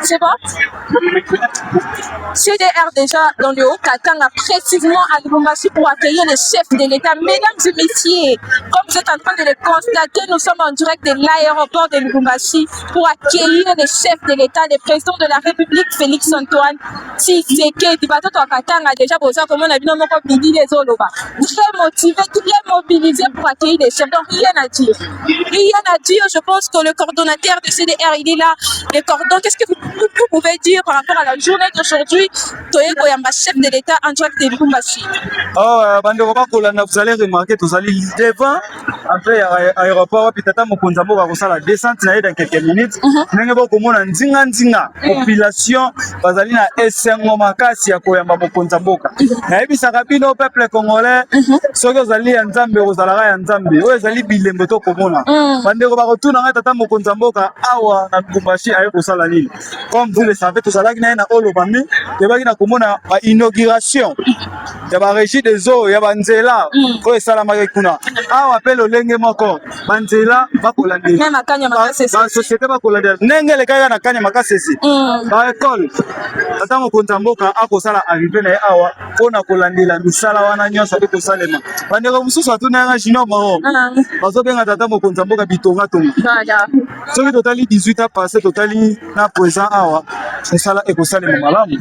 C'est bon? CDR déjà dans le Haut-Katanga, précisément à Lubumbashi pour accueillir les chefs de l'État. Mesdames et messieurs, comme vous êtes en train de le constater, nous sommes en direct de l'aéroport de Lubumbashi pour accueillir les chefs de l'État, le président de la République, Félix Antoine Tshisekedi. Batoto wa Katanga déjà besoin comme on a vu dans notre pays les Oloba. Très motivé, très mobilisé pour accueillir les chefs. Donc rien à dire. Rien à dire. Je pense que le coordonnateur de CDR, il est là. Les cordons, qu'est-ce que vous pouvez dire par rapport à la journée d'aujourd'hui? Toyeko Yamba, chef de l'État en direct de Lubumbashi. Vous allez remarquer, vous allez devant, après l'aéroport, puis tata Mokonzambo va faire la descente dans quelques minutes. Nous avons comme un nzinga population, bazali na esengo makasi ya koyamba Mokonzambo. Na yebi sakabino peuple congolais, soki ozali ya Nzambe ozalaka ya Nzambe, oyo ezali bilembo to komona. Bandeko ba retourna na tata Mokonzambo awa na Lubumbashi ayo kosala nini. Comme vous le savez, tout ça là qui na Olobami, debaki na komona ba inauguration. Ya ba régie des eaux, ya ba nzela, oyo esalamaki kuna. Awa pe lolenge moko, ba nzela bakolandi. Même à Kanya Makasese. Ba société bakolandi. Ndenge le kaya na Kanya Makasese. Ba école. Tata Mokonzambo akosala arrivé na awa pona kolandela misala wana nyonso pe kosalema. Bandeko mususu atuna nga jino maro. Bazobenga tata Mokonzambo bitonga tonga. Soki totali 18 ans passé totali na présent awa misala ekosalema malamu.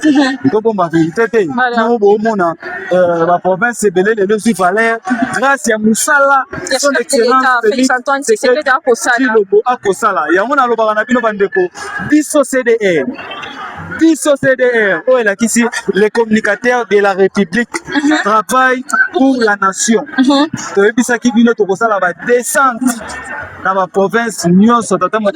Tobomba vérité te. Nous bomona la province ebele le Lusi Valère grâce ya musala son excellence Félix Antoine Tshisekedi akosala. Yango na lobaka na bino bandeko biso CDR. Biso CDR, oh elle a ici les communicateurs de la République travaillent pour la nation. Et puis ça qui vient de tout ça là va descendre dans la province nyonso tata mo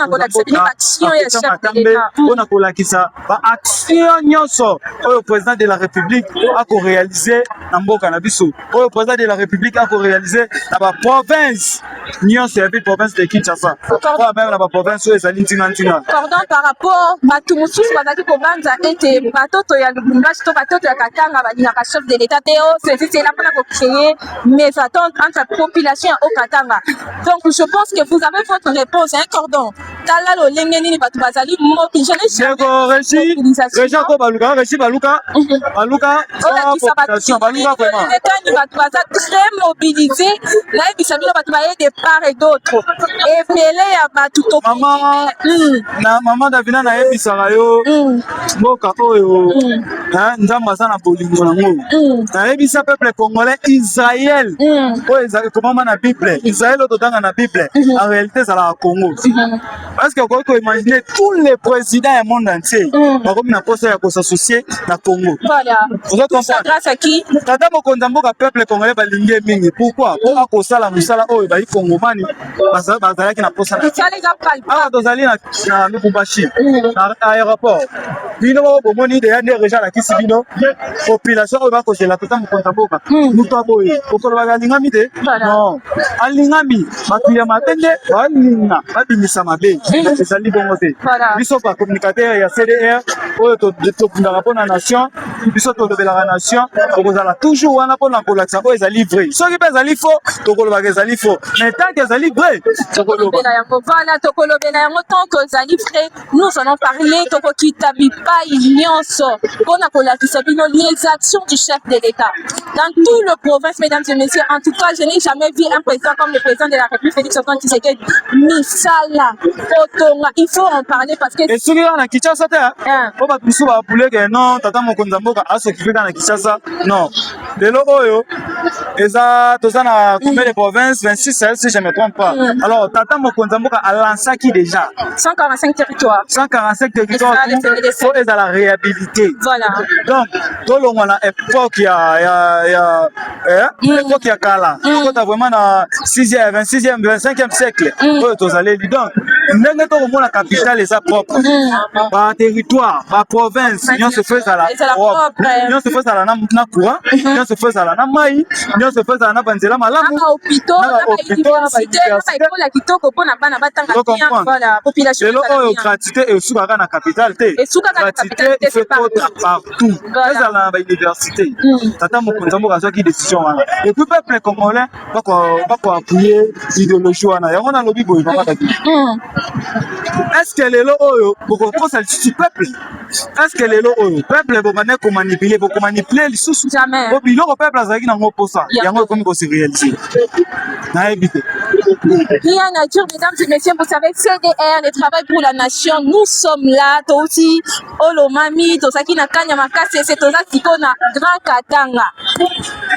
on a kolakisa ba action nyonso le président de la République a réalisé na mboka na biso. Le président de la République a réalisé dans la province nyonso et puis province de Kinshasa. Pas même dans la province où ezali ntinga. Pardon par rapport à tout mususu bazaki kobanza ete batoto ya Lubumbashi to batoto ya Katanga balingaka chef de l'État te o c'est là pour créer mes attentes entre la population au Katanga. Donc je pense que vous avez votre réponse, un cordon. Tala lo lenge nini batu bazali mobilisé. Régi ko baluka, régi baluka. Baluka. Population baluka vraiment. Les batu bazali très mobilisés. Là ils savent batu baye de part et d'autre. Et mêlé ya batu to. Maman na maman Davina na yebisaka yo. Mboka oyo Nzambe aza na bolingo nango. Nayebisa peuple congolais Israël. Oyo ezali komama na Bible. Israël oyo totanga na Bible. En réalité ezalaka Congo. Parce que on peut imaginer tous les présidents du monde entier. Bakomi na poste ya s'associer na Congo. Voilà. Vous comprenez? Grâce à qui? Tata Mokonzambo ka peuple congolais balingi mingi. Pourquoi? Pour akosala musala oyo ba Kongomani bazalaki na poste. Ah tozali na Lubumbashi. Na aéroport. Bino bomoni de yande reja la kisi bino population oyo bakozela tata Mokonzambo mutu aboye okoloba alingami te non alingami bato ya matende balinga babimisa mabe ezali bongo te biso ba communicateur ya CDR oyo tokundaka mpona nation biso tolobelaka nation tokozala toujours wana mpona kolakisa oyo ezali vrai soki mpe ezali faux tokolobaka ezali faux mais tant que ezali vrai tokolobela yango tant que ezali vrai nous allons parler tokokita bipai nyonso mpona kolakisa bino les actions du chef de l'État dans tout le province. Mesdames et messieurs, en tout cas je n'ai jamais vu un président comme le président de la République Félix Antoine Tshisekedi misala otonga. Il faut en parler parce que et soki na Kinshasa te po bato mosusu bapule ke non tata Mokonzambo asokipe na Kinshasa non lelo oyo eza toza na combien de provinces 26 si je me trompe pas. Alors tata Mokonzambo a lancé qui déjà 145 territoires faut être à la réhabilité. Voilà. Donc tout le monde à époque l'époque ya kala quand vraiment na 6e 26e 25e siècle oyo tozaleli donc ndenge tokomona capitale eza propre ba territoire ba province nyonso fo ezala propre nyonso fo ezala na courant nyonso fo ezala na mai nyonso fo ezala na banzela malamu na bauniversité na baekole ya kitoko mpona bana batanga bien voilà population lelo oyo gratuité esukaka na capitale te gratuité fait être partout ezala na bauniversité tata mokonzi mboka azwaki décision wana et puis peuple congolais bakoappuye idéologie wana yango nalobi boye bamataki est-ce que lelo oyo bokokosa lisusu peuple est-ce que lelo oyo peuple bokande bokomanipule lisusu po biloko peuple azalaki nango mposa yango ekomi koseréaliser nayebi te. Rien à dire, mesdames et messieurs, vous savez, CDR, le travail pour la nation, nous sommes là, toi aussi, Olomami, Tosaki Nakanya Makase, c'est Tosa Tikona, Grand Katanga.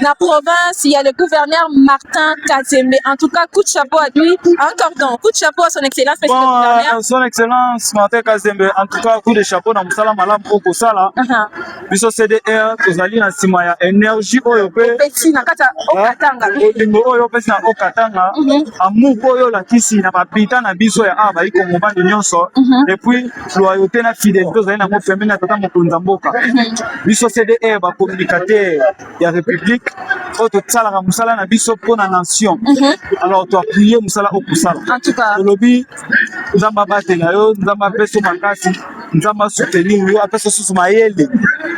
La province, il y a le gouverneur Martin Kazembe. En tout cas, coup de chapeau à lui. Encore donc, coup de chapeau à son excellence, monsieur le gouverneur. Son excellence Martin Kazembe, en tout cas, coup de chapeau dans Moussala Malam Oko Sala. Biso CDR, Tozali na sima ya énergie oyo pe. Petit na kata Okatanga. Olingo oyo pe na Okatanga. Amour oyo la kisi na papita na biso ya aba iko ngomani nyonso. Et puis loyauté na fidélité tozali na mo fembe na tata mokonza mboka. Biso CDR ba communicateur ya République oyo tosalaka mosala na biso mpona nation. Alors toappuye mosala okusala. En tout cas. Tolobi nzamba batela yo, nzamba peso makasi, nzamba soutenir yo, apesa susu mayele.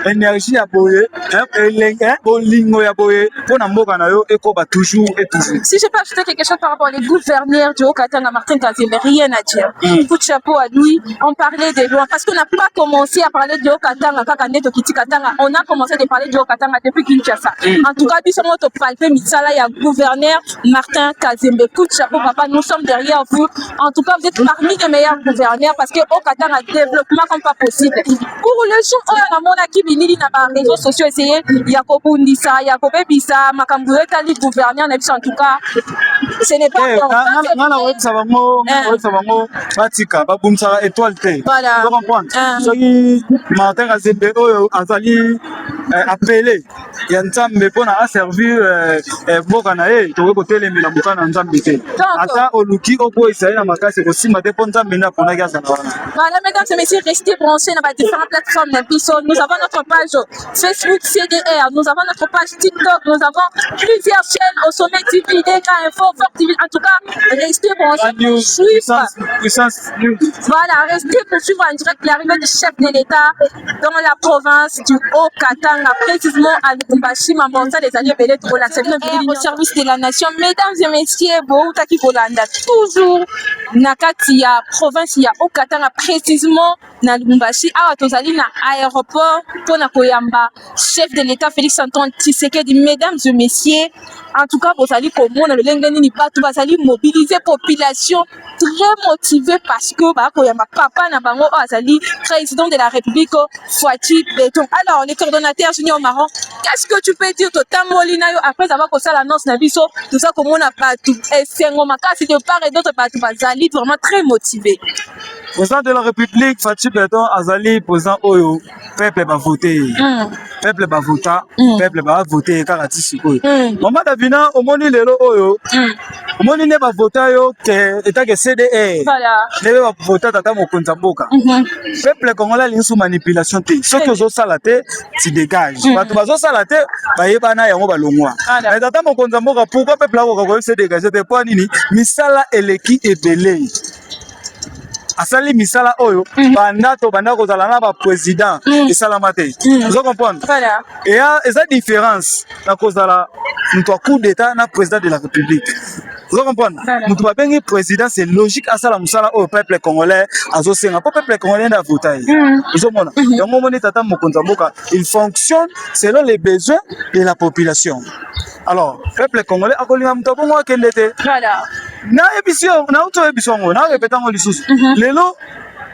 Énergie ya boye, elenge, bolingo ya boye, mpona mboka na yo ekoba toujours et toujours. Si je peux ajouter quelque chose par rapport aux gouverneurs du Haut-Katanga, Martin Kazembe, rien à dire. Coup de chapeau à lui. On parlait de loin parce qu'on n'a pas commencé à parler du Haut-Katanga, Kakaneto Kiti Katanga. On a commencé à parler du Haut-Katanga depuis Kinshasa. En tout cas, puis on a palpé Mitsala, il y a gouverneur Martin Kazembe. Coup de chapeau, papa, nous sommes derrière vous. En tout cas, vous êtes parmi les meilleurs gouverneurs parce que Haut-Katanga développement comme pas possible. Pour le jour où on a mon acquis, il y a des réseaux sociaux essayés, il y a Kobundisa, il y a Kobebisa, Makamboueta, les gouverneurs, en tout cas, ce n'est pas batika babumisa étoile te voilà soki Martin Kazembe oyo azali appelé ya nzambe mpona aservir mboka na ye tokoki kotelemela mboka na nzambe te ata oluki okoyisa ye na makasi ekosimba te mpo nzambe nde aponaki azala wana. Voilà, mesdames et messieurs, restez branchés dans les différentes plateformes d'Impiso. Nous avons notre page Facebook CDR, nous avons notre page TikTok, nous avons plusieurs chaînes au sommet TV, DK Info, Fort TV. En tout cas, restez branchés. Voilà, restez pour suivre en direct l'arrivée du chef de l'État dans la province du Haut-Katanga, précisément à Lubumbashi, Mambonza, les alliés Belé, Trola, c'est au service de la nation. Mesdames et messieurs, Boutaki Bolanda, toujours Nakatia, province, il y a Haut-Katanga, précisément na Lubumbashi, à Tozali, na aéroport, pour Nakoyamba, chef de l'État Félix Antoine Tshisekedi. Mesdames et messieurs, en tout cas, vous allez comprendre le Lengani Batu, vous allez mobiliser population très motivée parce que Koyamba papa na bango azali président de la République Fouati Béton. Alors, les coordonnateurs Junior Marron, qu'est-ce que tu peux dire de Tamolina après avoir causé l'annonce na biso, tout ça comme on a Batu et c'est un makasi de part et d'autre Batu bazali vraiment très motivé. Président de la République Fouati Béton azali président oyo peuple va voter. Peuple va voter, peuple va voter car atisi oyo. Maman Davina omoni lelo oyo. Omoni ne va voter yo que état que CDR. Voilà. Ne va voter tata mokonza mboka. Peuple congolais linsu manipulation te. Ce que zo sala te, tu dégages. Bato bazo sala te, bayebana yango balongwa. Mais tata mokonza mboka pourquoi peuple a ko se dégager te po nini? Misala eleki ebele. Asali misala oyo banda to banda kozala na ba président esalama te. Vous comprenez? Voilà. Et eza différence na kozala mutu coup d'état na président de la République. Vous comprenez? Mutu babengi président, c'est logique asala musala au peuple congolais azosenga po peuple congolais na voter. Vous comprenez? Yango moni tata mokonza mboka, il fonctionne selon les besoins de la population. Alors, peuple congolais akolinga mutu bongo akende te. Voilà. Na émission, na auto émission, na répétant les sous. Lelo,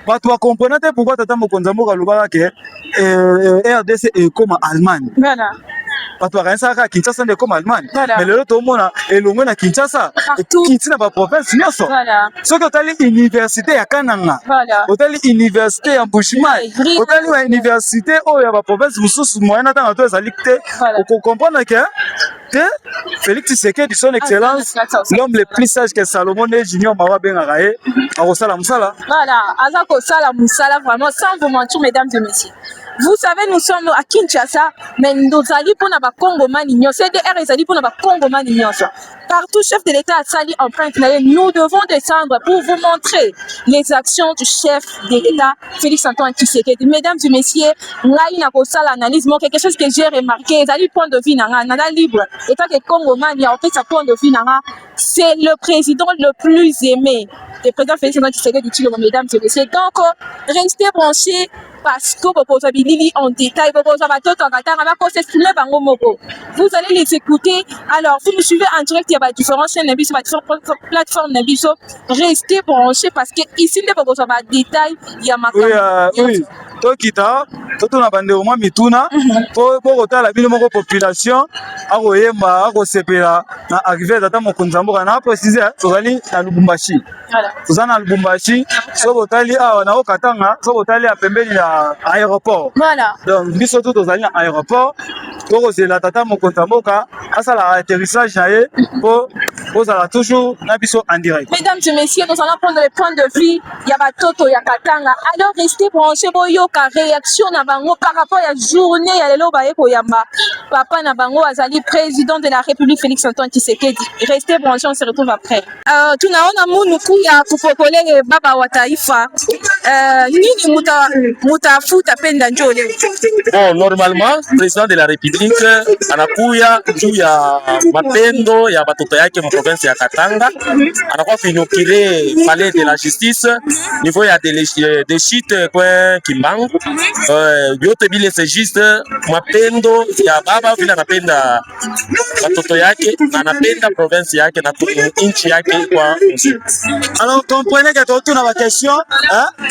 bato comprendre te pourquoi tata mokonza mboka lobaka ke RDC est comme Allemagne. Voilà. Bato akaisa ka Kinshasa nde comme Allemagne. Voilà. Mais lelo to mona elongo na Kinshasa, Kinshasa ba province nyonso. Voilà. Soki otali université ya Kananga. Voilà. Otali université ya Mbushimai. Otali wa université oyo ya ba province mususu moyena tanga to ezali te. Ko comprendre que Félix Tshisekedi, son excellence, l'homme le plus sage que Salomon et Junior Mawa Bengarae, Arosala Moussala. Voilà, Azako Sala Moussala, vraiment, sans vous mentir, mesdames et messieurs. Vous savez, nous sommes à Kinshasa, mais nous allons pour la Congo Manignon. CDR est allé pour la Congo Manignon. Partout, chef de l'État a sali empreinte. Nous devons descendre pour vous montrer les actions du chef de l'État, Félix Antoine Tshisekedi. Mesdames et messieurs, l'analyse, quelque chose que j'ai remarqué, c'est point de vue nana libre. État que Congo Manignon, en fait, sa point de vue nana, c'est le président le plus aimé. Le président Félix Antoine Tshisekedi, mesdames et messieurs. Donc, restez branchés. Parce que vous avez en détail, vous allez les écouter. Alors, vous nous suivez en direct, il y a différentes chaînes, différentes plateformes, restez branchés parce que ici, vous avez des détails, il y a ma oui. Tokita, toto na bande au moins mituna, pour la ville de population, à Royemba, à Rosepela, na arrivé à Tata Mokonzambo, on a précisé, Tozali na Lubumbashi. Tozali na Lubumbashi, Sobotali à Naokatanga, Sobotali à Pembeni à aéroport. Voilà. Donc, biso tout Tozali à aéroport, pour la Tata Mokonzambo, à ça l'atterrissage, pour ça toujours, na biso en direct. Mesdames et messieurs, nous allons prendre le point de vue, il y a Toto, il y a Katanga. Alors, restez branchés, réaction na bango par rapport à la journée ya lelo baye koyamba papa na bango azali président de la République Félix Antoine Tshisekedi. Restez branchés, on se retrouve après. Tunaona munuku ya kupokole baba wa taifa nini mutafuta penda njole. Bon, normalement président de la République anakuya juu ya mapendo ya batoto yake mu province ya Katanga, anakuwa kuinokire palais de la justice niveau ya de shit kwa Kimbangu. Yote bile c'est juste mapendo ya baba vile anapenda watoto yake na anapenda province yake na nchi yake kwa mzima. Alors comprenez que tout na question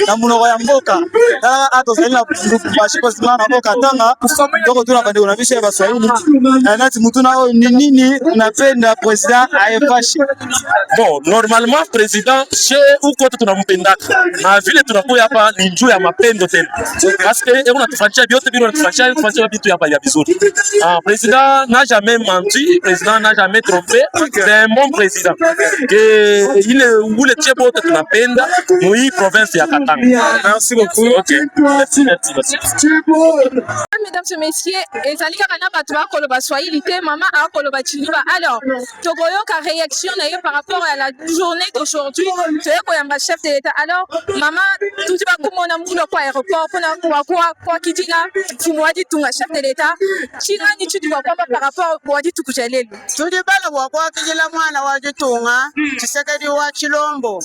na munoko ya mboka na atozali na Lubumbashi parce que na mboka tanga donc tuna bande na biso ya Baswahili nati mutuna nini unapenda president aefashi. Bon, normalement président chez uko tunampendaka na vile tunakuya hapa ni njoo ya mapendo tena. Parce que on a tufanyia vyote vile tunafanyia vitu hapa ya vizuri. Président n'a jamais menti, président n'a jamais trompé. C'est un bon président. Que il est où le tchebo tunapenda moi province ya Katanga. Merci beaucoup. OK. Merci. Mesdames et messieurs, ezali kaka na bato bakoloba Swahili te, mama akoloba Chiliba. Alors, tokoyoka réaction na par rapport à la journée d'aujourd'hui, toyokoyamba chef de l'État. Alors, mama tuti bakumona mulo kwa aéroport pona kwa kitinga fumwadi tunga chef de l'État. Chinga ni tuti kwa par rapport wadi tukujaleli. Tudi bala kwa kijila mwana wadi tunga Tshisekedi wa Chilombo.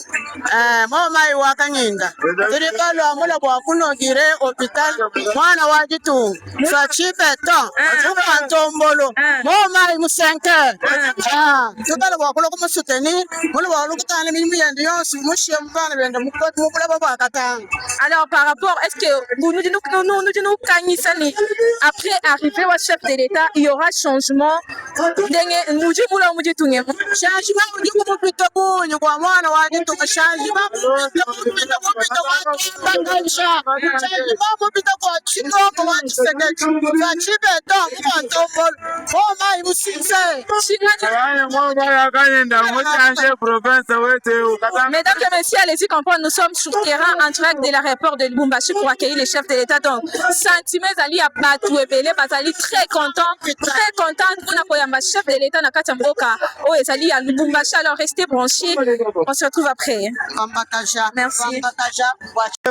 Mama iwa kanyinga. Tudi bala mula kwa kunogire hospital mwana wadi tunga. Sa chipe ton. Tuka ntombolo. Mama imusenke. Tudi bala kwa kula kuma soutenir. Mula kwa lukutane mimi yandion si mushie mbana benda mukula baba katanga. Alors par rapport, est-ce que nous nous kanisani après arriver au chef de l'État, il y aura changement? Nous dit moula mudi tunge. Changement mudi ko plutôt ko kwa mwana wa kitu changement. Changement plutôt ko chino ko wa Tshisekedi. Sa chipe ton ko ntombolo. Oh my musinze. Mesdames et messieurs, allez-y comprendre, nous sommes sur terrain en direct de l'aéroport de Lubumbashi pour accueillir les chefs de l'État. Donc, Santime Zali a battu Ebele, Bazali très content pour la chef de l'État Nakata Mboka. Oh, Zali à Lubumbashi, alors restez branchés. On se retrouve après. Merci.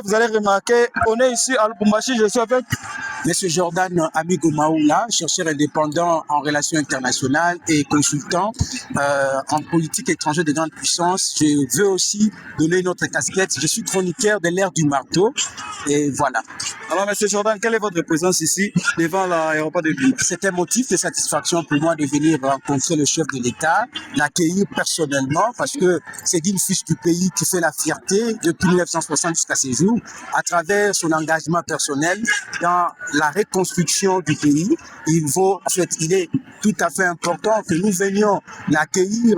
Vous allez remarquer, on est ici à Lubumbashi, je suis avec Monsieur Jordan Amigo Maoula, chercheur indépendant en relations internationales et consultant en politique étrangère de grande puissance. Je veux aussi donner une autre casquette. Je suis chroniqueur de l'ère du marteau. Et voilà. Alors, Monsieur Jordan, quelle est votre présence ici devant l'aéroport de Lille? C'est un motif de satisfaction pour moi de venir rencontrer le chef de l'État, l'accueillir personnellement parce que c'est d'une fiche du pays qui fait la fierté depuis 1960 jusqu'à ces jours, à travers son engagement personnel dans la reconstruction du pays. Il est tout à fait important que nous venions l'accueillir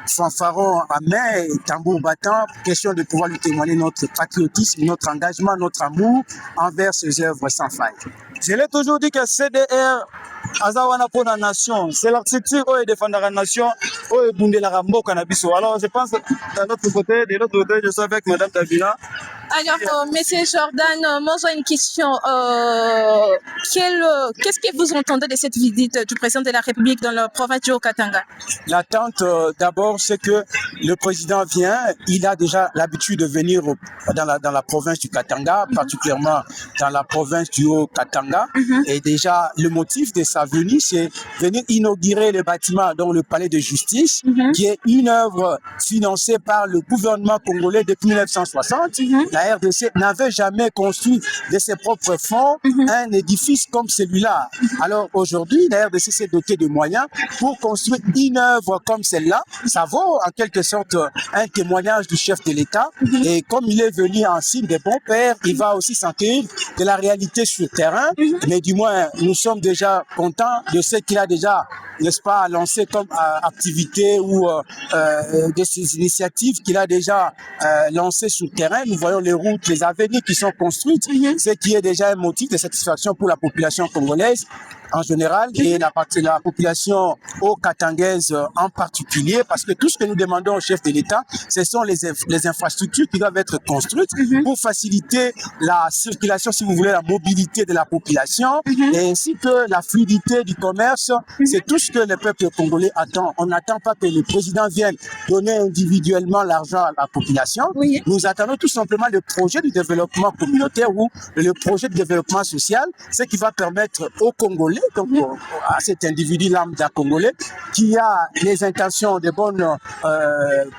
fanfaron à main et tambour battant, question de pouvoir lui témoigner notre patriotisme, notre engagement, notre amour envers faire ses œuvres sans faille. Je l'ai toujours dit que CDR Azawana pour la nation, c'est l'architecture qui défend la nation, qui bunde la ramboka na biso. Alors je pense d'un autre côté, de l'autre côté, je suis avec Madame Davila. Alors, Monsieur Jordan, moi j'ai une question. Qu'est-ce que vous entendez de cette visite du président de la République dans la province du Haut-Katanga? L'attente, d'abord, c'est que le président vient. Il a déjà l'habitude de venir dans la province du Katanga, particulièrement dans la province du Haut-Katanga. Et déjà, le motif de sa venue, c'est venir inaugurer le bâtiment, donc le palais de justice, qui est une œuvre financée par le gouvernement congolais depuis 1960. La RDC n'avait jamais construit de ses propres fonds un édifice comme celui-là. Alors aujourd'hui, la RDC s'est dotée de moyens pour construire une œuvre comme celle-là. Ça vaut en quelque sorte un témoignage du chef de l'État. Et comme il est venu en signe de bon père, il va aussi s'enquérir de la réalité sur le terrain. Mais du moins, nous sommes déjà contents de ce qu'il a déjà, n'est-ce pas, lancé comme activité ou de ces initiatives qu'il a déjà lancées sur le terrain. Nous voyons les routes, les avenues qui sont construites, ce qui est déjà un motif de satisfaction pour la population congolaise en général et la population haut-katangaise en particulier, parce que tout ce que nous demandons au chef de l'État, ce sont les infrastructures qui doivent être construites pour faciliter la circulation, si vous voulez, la mobilité de la population et ainsi que la fluidité du commerce. C'est tout ce que le peuple congolais attend. On n'attend pas que le président vienne donner individuellement l'argent à la population. Nous attendons tout simplement le projet de développement communautaire ou le projet de développement social, ce qui va permettre aux Congolais, donc à cet individu lambda congolais qui a les intentions de bonnes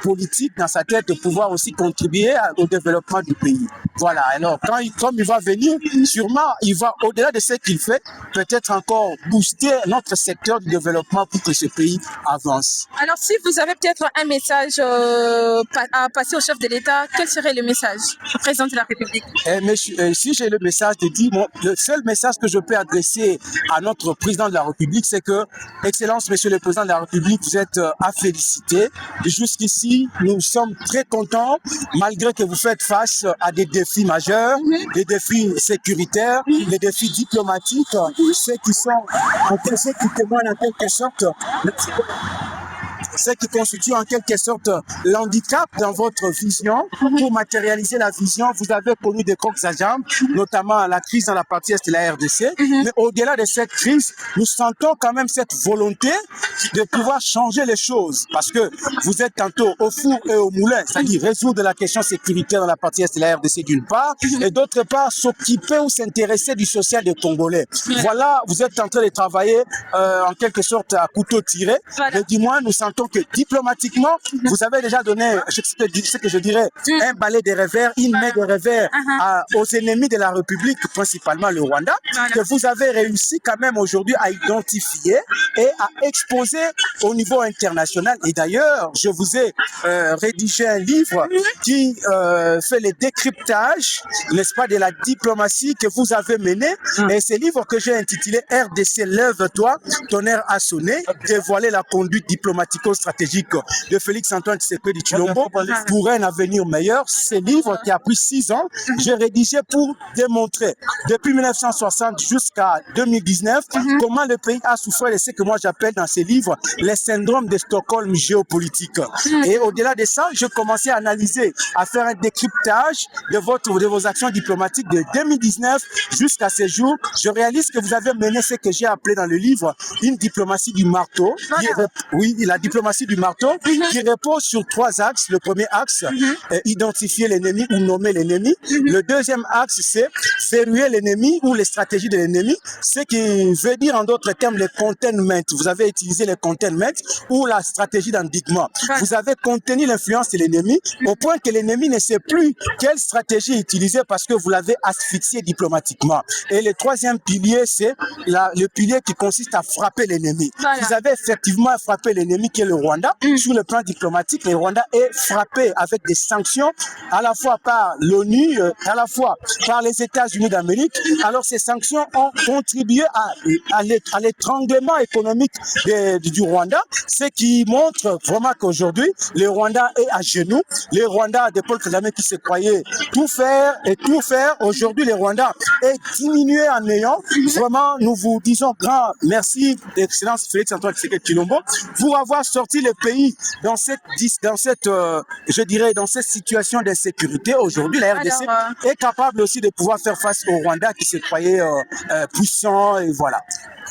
politiques dans sa tête de pouvoir aussi contribuer au développement du pays. Voilà, alors comme il va venir, sûrement il va au-delà de ce qu'il fait, peut-être encore booster notre secteur de développement pour que ce pays avance. Alors si vous avez peut-être un message à passer au chef de l'État, quel serait le message au président de la République? Si j'ai le message de dire, le seul message que je peux adresser à notre président de la République, c'est que, Excellence, Monsieur le Président de la République, vous êtes à féliciter. Jusqu'ici, nous sommes très contents, malgré que vous faites face à des défis majeurs, des défis sécuritaires, des défis diplomatiques, ceux qui témoignent en quelque sorte ce qui constitue en quelque sorte l'handicap dans votre vision. Pour matérialiser la vision, vous avez connu des coques à jambes, notamment la crise dans la partie est de la RDC. Mais au-delà de cette crise, nous sentons quand même cette volonté de pouvoir changer les choses. Parce que vous êtes tantôt au four et au moulin, c'est-à-dire résoudre la question sécuritaire dans la partie est de la RDC d'une part, et d'autre part s'occuper ou s'intéresser du social des Congolais. Voilà, vous êtes en train de travailler en quelque sorte à couteau tiré. Mais du moins, nous sentons que diplomatiquement, vous avez déjà donné ce que je dirais un balai de revers, une main de revers aux ennemis de la République, principalement le Rwanda, que vous avez réussi quand même aujourd'hui à identifier et à exposer au niveau international. Et d'ailleurs, je vous ai rédigé un livre qui fait le décryptage, n'est-ce pas, de la diplomatie que vous avez menée. Et ce livre que j'ai intitulé RDC, lève-toi, ton air a sonné, dévoiler la conduite diplomatico-stratégique de Félix-Antoine Tshisekedi Tshilombo pour un avenir meilleur. Ce livre qui a pris 6 ans, j'ai rédigé pour démontrer depuis 1960 jusqu'à 2019 comment le pays a souffert de ce que moi j'appelle dans ces livres les syndromes de Stockholm géopolitique. Et au-delà de ça, je commençais à analyser, à faire un décryptage de vos actions diplomatiques de 2019 jusqu'à ce jour. Je réalise que vous avez mené ce que j'ai appelé dans le livre une diplomatie du marteau. Oui, la diplomatie du marteau qui repose sur 3 axes. Le premier axe, identifier l'ennemi ou nommer l'ennemi. Le deuxième axe, c'est verrouiller l'ennemi ou les stratégies de l'ennemi. Ce qui veut dire en d'autres termes le containment. Vous avez utilisé le containment ou la stratégie d'endiguement. Vous avez contenu l'influence de l'ennemi au point que l'ennemi ne sait plus quelle stratégie utiliser parce que vous l'avez asphyxié diplomatiquement. Et le troisième pilier, c'est le pilier qui consiste à frapper l'ennemi. Vous avez effectivement frappé l'ennemi qui est le le Rwanda. Sur le plan diplomatique, le Rwanda est frappé avec des sanctions à la fois par l'ONU, à la fois par les États-Unis d'Amérique. Alors ces sanctions ont contribué à l'étranglement économique du Rwanda, ce qui montre vraiment qu'aujourd'hui, le Rwanda est à genoux. Le Rwanda de Paul Kagame qui se croyait tout faire et tout faire. Aujourd'hui, le Rwanda est diminué en néant. Vraiment, nous vous disons grand merci, Excellence Félix-Antoine Tshisekedi Tshilombo, pour avoir sorti le pays dans cette je dirais, dans cette situation d'insécurité. Aujourd'hui, la RDC est capable aussi de pouvoir faire face au Rwanda qui se croyait puissant et voilà.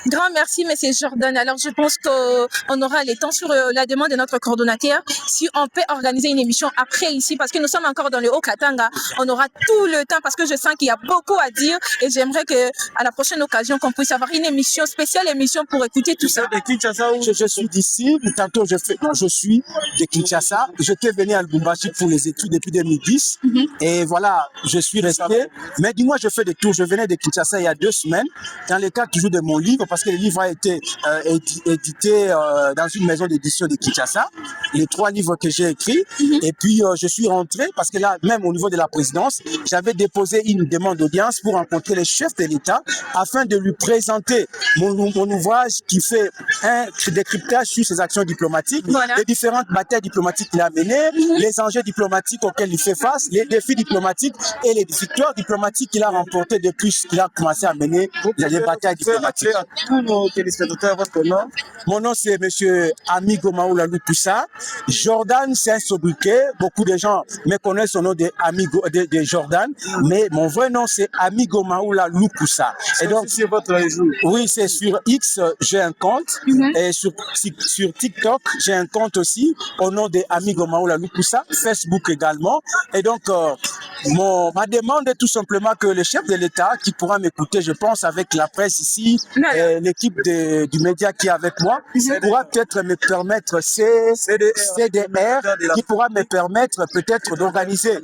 Grand merci, M. Jordan. Alors, je pense qu'on aura les temps sur la demande de notre coordonnateur. Si on peut organiser une émission après ici, parce que nous sommes encore dans le Haut-Katanga, on aura tout le temps parce que je sens qu'il y a beaucoup à dire et j'aimerais que à la prochaine occasion qu'on puisse avoir une émission spéciale pour écouter tout ça. Je suis d'ici, tantôt je suis de Kinshasa. J'étais venu à Lubumbashi pour les études depuis 2010 et voilà, je suis resté. Mais dis-moi, je fais des tours. Je venais de Kinshasa il y a 2 semaines dans le cadre toujours de mon livre, parce que le livre a été édité dans une maison d'édition de Kinshasa, les 3 livres que j'ai écrits. Et puis je suis rentré parce que là, même au niveau de la présidence, j'avais déposé une demande d'audience pour rencontrer le chef de l'État afin de lui présenter mon ouvrage qui fait un décryptage sur ses actions diplomatiques, les différentes batailles diplomatiques qu'il a menées, les enjeux diplomatiques auxquels il fait face, les défis diplomatiques et les victoires diplomatiques qu'il a remportées depuis qu'il a commencé à mener les batailles diplomatiques. Tous nos téléspectateurs, votre nom? Mon nom, c'est M. Amigo Maoula Lukusa. Jordan, c'est un sobriquet. Beaucoup de gens me connaissent au nom de Jordan, mais mon vrai nom, c'est Amigo Maoula Lukusa. Et donc, c'est votre réseau? Oui, c'est sur X, j'ai un compte. Et sur TikTok, j'ai un compte aussi au nom de Amigo Maoula Lukusa. Facebook également. Et donc, ma demande est tout simplement que le chef de l'État, qui pourra m'écouter, je pense, avec la presse ici, l'équipe du média qui est avec moi, pourra peut-être me permettre CDR, qui pourra me permettre peut-être d'organiser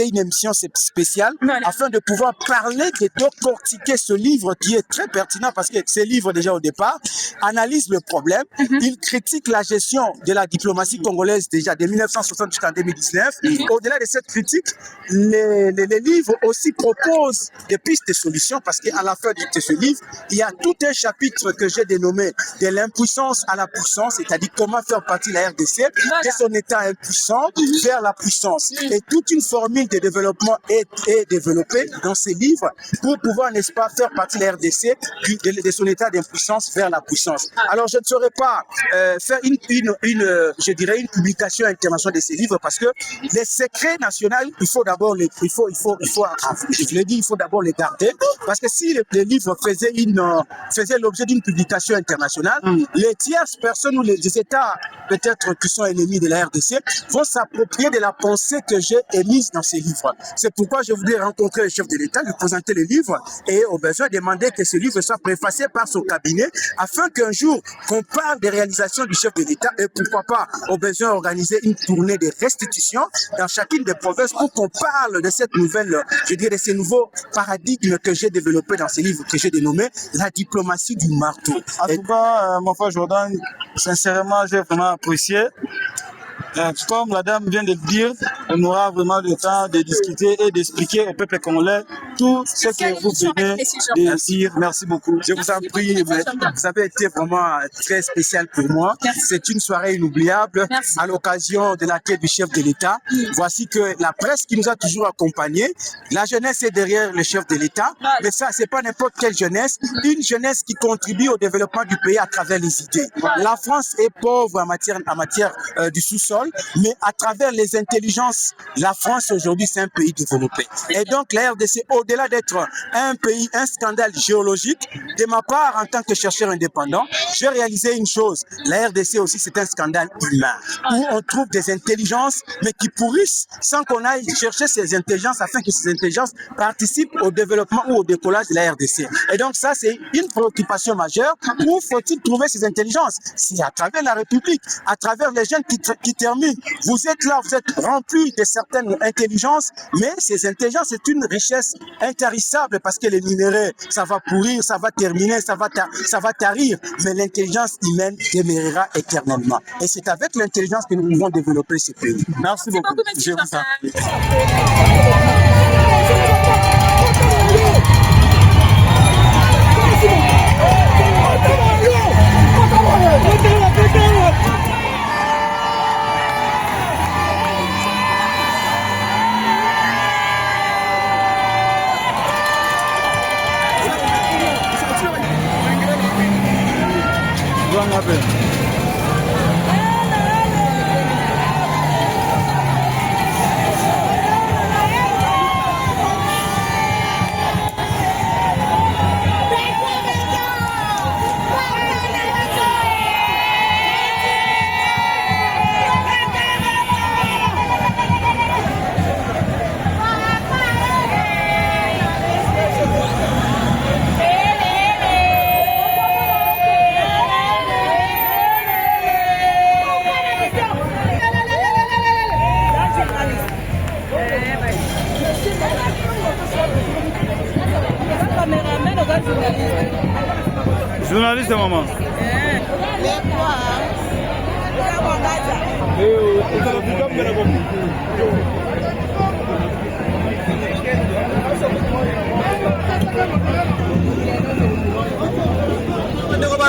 une émission spéciale afin de pouvoir parler, de décortiquer ce livre qui est très pertinent parce que ce livre déjà au départ analyse le problème, il critique la gestion de la diplomatie congolaise déjà de 1960 jusqu'en 2019. Au-delà de cette critique, les livres aussi proposent des pistes de solutions parce qu'à la fin de ce livre, il y a tout un chapitre que j'ai dénommé de l'impuissance à la puissance, c'est-à-dire comment faire partie de la RDC de son état impuissant vers la puissance. Et toute une formule de développement est développée dans ces livres pour pouvoir, n'est-ce pas, faire partie de la RDC de son état d'impuissance vers la puissance. Alors, je ne saurais pas faire je dirais une publication internationale de ces livres parce que les secrets nationaux, il faut d'abord je l'ai dit, il faut d'abord les garder parce que si les livres faisaient l'objet d'une publication internationale, les tierces personnes ou les États peut-être qui sont ennemis de la RDC vont s'approprier de la pensée que j'ai émise dans ces livres. C'est pourquoi je voulais rencontrer le chef de l'État, lui présenter le livre et au besoin demander que ce livre soit préfacé par son cabinet afin qu'un jour qu'on parle des réalisations du chef de l'État et pourquoi pas au besoin organiser une tournée de restitution dans chacune des provinces pour qu'on parle de cette nouvelle, je dirais de ces nouveaux paradigmes que j'ai développés dans ces livres que j'ai dénommé la diplomatie du marteau. En tout cas, mon frère Jordan, sincèrement, j'ai vraiment apprécié. Comme la dame vient de le dire, on aura vraiment le temps de discuter et d'expliquer au peuple congolais tout ce que vous venez de dire. Merci beaucoup. Je vous en prie, vous avez été vraiment très spécial pour moi. C'est une soirée inoubliable à l'occasion de l'accueil du chef de l'État. Voici que la presse qui nous a toujours accompagnés, la jeunesse est derrière le chef de l'État, mais ça, c'est pas n'importe quelle jeunesse, une jeunesse qui contribue au développement du pays à travers les idées. La France est pauvre en matière du sous-sol, mais à travers les intelligences, la France aujourd'hui c'est un pays développé. Et donc la RDC, au-delà d'être un pays, un scandale géologique, de ma part en tant que chercheur indépendant, j'ai réalisé une chose, la RDC aussi c'est un scandale humain, où on trouve des intelligences, mais qui pourrissent sans qu'on aille chercher ces intelligences afin que ces intelligences participent au développement ou au décollage de la RDC. Et donc ça c'est une préoccupation majeure. Où faut-il trouver ces intelligences? C'est à travers la République, à travers les jeunes qui terminent endormi. Vous êtes là, vous êtes rempli de certaines intelligences, mais ces intelligences, c'est une richesse intarissable parce que les minéraux, ça va pourrir, ça va terminer, ça va tarir, mais l'intelligence humaine demeurera éternellement. Et c'est avec l'intelligence que nous pouvons développer ce pays. Merci beaucoup. Je vous en prie. Journaliste, maman.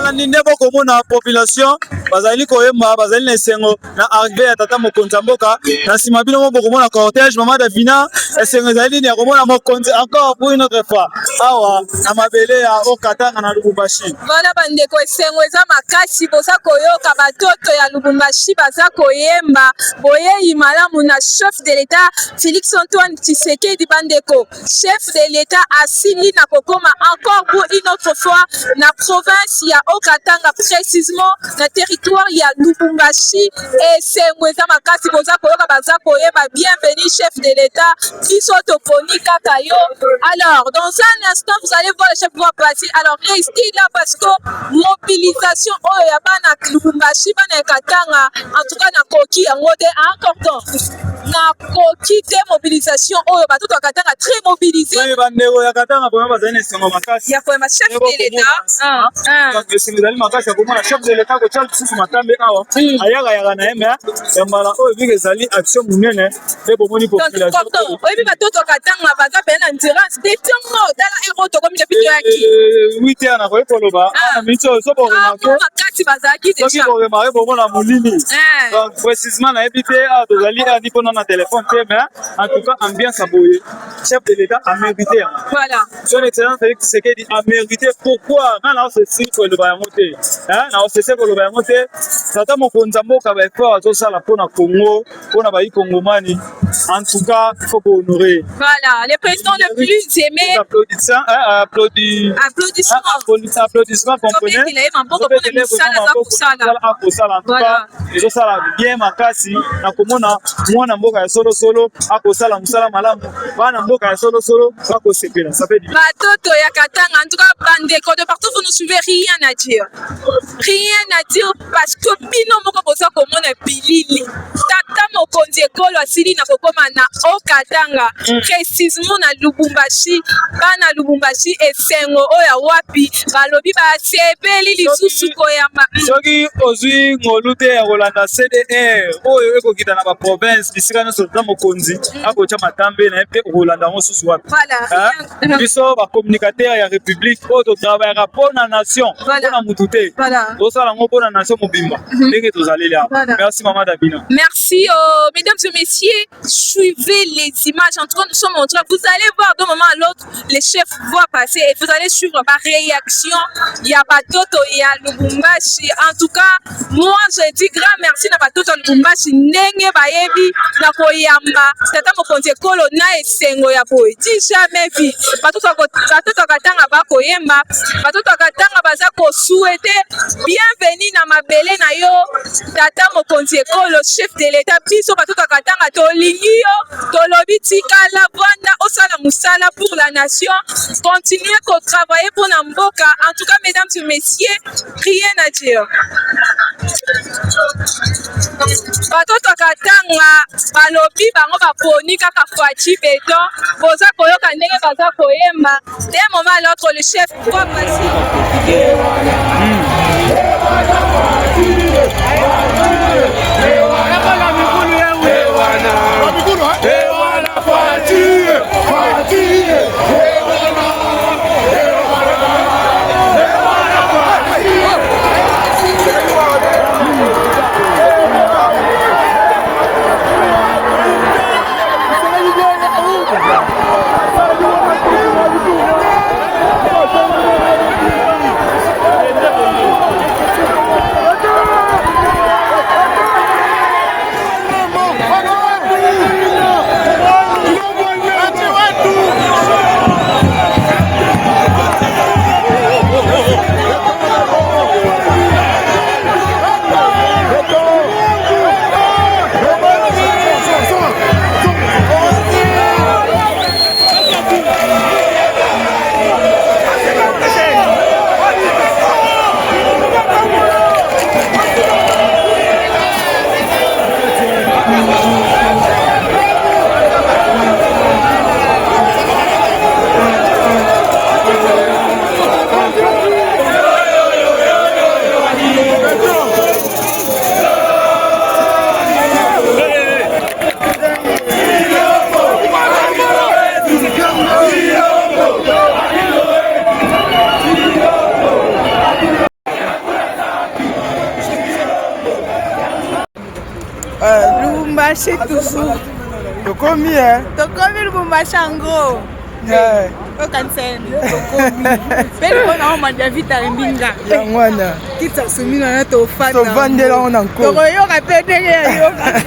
Ninde bokomona population bazali koyemba bazali na esengo na arrivé ya tata mokonzi mboka na sima bino mo bokomona cortège mama Davina esengo ezali ni komona mokonzi encore pour une autre fois awa na mabele ya Okatanga na Lubumbashi. Voilà bandeko esengo eza makasi boza koyoka batoto ya Lubumbashi baza koyemba boyeyi malamu na chef de l'État Félix Antoine Tshisekedi bandeko chef de l'État asili na kokoma encore pour une autre fois na province ya Okatanga précisément na territoire ya Lubumbashi et Sengweza makasi boza koyoka baza koyeba bienvenue chef de l'État biso toponi kaka yo. Alors dans un instant vous allez voir le chef pouvoir passer. Alors restez là parce que mobilisation oyo ya bana Lubumbashi bana Katanga en tout cas na koki yango te encore na koki te mobilisation oyo batoto ya Katanga très mobilisé. Oui bandeko ya Katanga pour bazali na esengo makasi. Ya koyeba chef de l'État. Esengo makasi komona chef de l'État ko tshal tsusu matambe awa ayaka na yeme ya mbala oyo bige ezali action munene te bomoni population. Oyebi batoto Katanga baza pe na endurance te tongo dala ero to komi depuis yaki 8 heures na ko ekoloba na micho so bo remarquer makasi bazaki déjà soki bo remarquer bomona mulini donc précisément na ebité a tozali a ni pona na téléphone te mais en tout cas ambiance aboye chef de l'État a mérité. Voilà son excellence Félix Tshisekedi a mérité. Pourquoi na na ceci ko le ba monter na ceci ko le ba monter tata mokonzi mboka ba effort azosala pona Congo pona ba Congomani en tout cas il faut honorer. Voilà le président le plus aimé. Applaudissements comprenez. Ezosala bien makasi na komona mwana mboka ya solo solo akosala musala malamu bana mboka ya solo solo bakosepela ça fait du batoto ya Katanga en tout cas bandeko de partout vous ne suivez rien à dire parce que bino moko boza komona bilili tata mokonzi ekolo asili na kokoma na Okatanga précisément na Lubumbashi bana Lubumbashi esengo oyo wapi balobi basepeli lisusu koyamba soki ozwi ngolu te ya kolanda CDR oyo ekokita na ba province bisika nyonso tata mokonzi akotya matambe na pe kolanda ngo susu wapi. Biso ba communicateur ya république oyo totravaillera pour la nation pona mutu te tosala ngo pona nation mobimba ndenge tozali là. Merci maman Davina. Merci mesdames et messieurs, suivez les images. En tout cas nous sommes en train, vous allez voir d'un moment à l'autre les chefs voient passer et vous allez suivre ma réaction. Il y a batoto il y a Lubumbashi. En tout cas moi je dis grand merci na batoto Lubumbashi ndenge bayebi na koyamba tata mokonzi ekolo na esengo ya boye ti jamais vu batoto Katanga ba koyemba batoto Katanga baza ko souhaiter bienvenue na mabele na yo tata mokonzi ekolo chef de l'état biso batoto katanga tolingi yo tolobi tikala bwana osala musala pour la nation, continuer ko travailler pour na mboka. En tout cas, mesdames et messieurs, priez na Dieu. Batoto katanga balobi bango baponi kaka Fati Beton boza koyoka ndenge baza koyemba d'un moment à l'autre le chef quoi passer Lubumbashi toujours. Tokomi hein? Tokomi Lubumbashi en gros. Okanseni. Tokomi. Pele kona oma David Arimbinga. Yangwana. Kita sumina na tofana. Tovandela on encore. Toko yoka pedenge yoka.